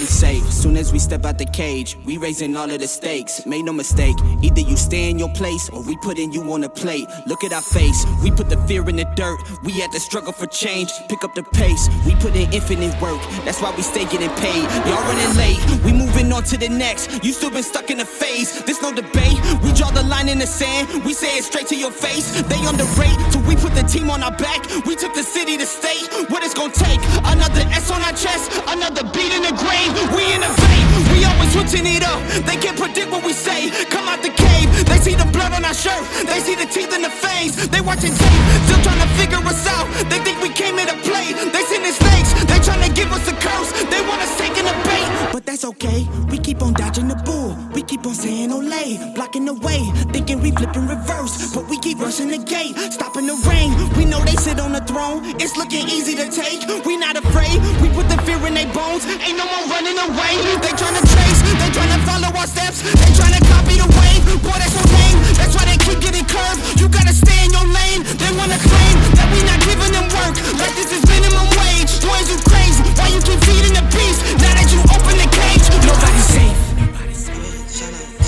safe. Soon as we step out the cage, we raising all of the stakes. Made no mistake, either you stay in your place or we putting you on a plate. Look at our face, we put the fear in the dirt. We had to struggle for change, pick up the pace. We put in infinite work, that's why we stay getting paid. Y'all running late, we moving on to the next. You still been stuck in a phase, there's no debate. We draw the line in the sand, we say it straight to your face. They underrate, so we put the team on our back. We took the city to state, what it's gonna take. Another S on our chest, another beat in the grave. We innovate, we always switching it up. They can't predict what we say, come out the cave. They see the blood on our shirt, they see the teeth in the fangs. They watching tape, still trying to figure us out. They think we came here to play, they sending snakes. They trying to give us a curse, they want us taking the bait. But that's okay, we keep on dodging the bull. We keep on saying Olay, blocking the way, thinking we flip in reverse. But we keep rushing the gate, stopping the rain. We know they sit on the throne, it's looking easy to take. We not afraid, we put the fear in their bones. Ain't no more running away. They tryna trace, they tryna follow our steps. They tryna copy the wave, boy that's so lame. That's why they keep getting curved, you gotta stay in your lane. They wanna claim that we not giving them work, like this is minimum wage. Boy, is you crazy, why you keep feeding the beast? Now that you open the cage, nobody's safe.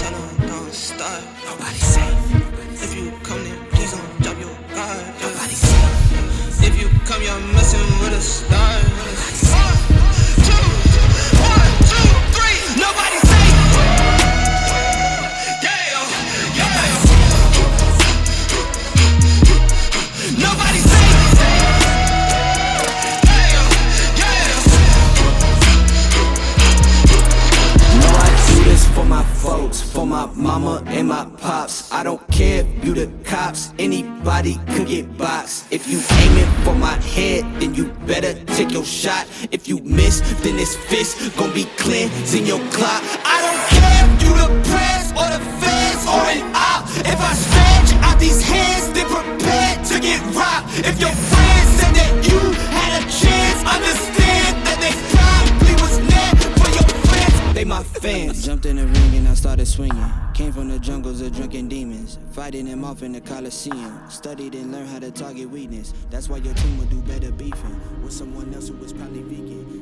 Tell them don't start. Nobody's safe. If you come then please don't drop your guard. Nobody's safe. If you come you're messing with a star. Nobody's safe. 1, 2, 3. Nobody's safe. Yeah. Nobody's safe. No, I do this for my folks, for my mama and my pops. I don't care if you the cops, anybody could get boxed. If you aiming for my head, then you better take your shot. If you miss, then this fist gon' be cleansing your clock. I don't care if you the press or the feds or an op. If I stretch out these hands, then prepare to get robbed. If your friends said that you had a chance, understand that they probably was never for your friends. They my fans. Jumped in the ring and I started swinging. Came from the jungles of drunken demons, fighting them off in the Coliseum. Studied and learned how to target weakness. That's why your team will do better beefing with someone else who was probably vegan.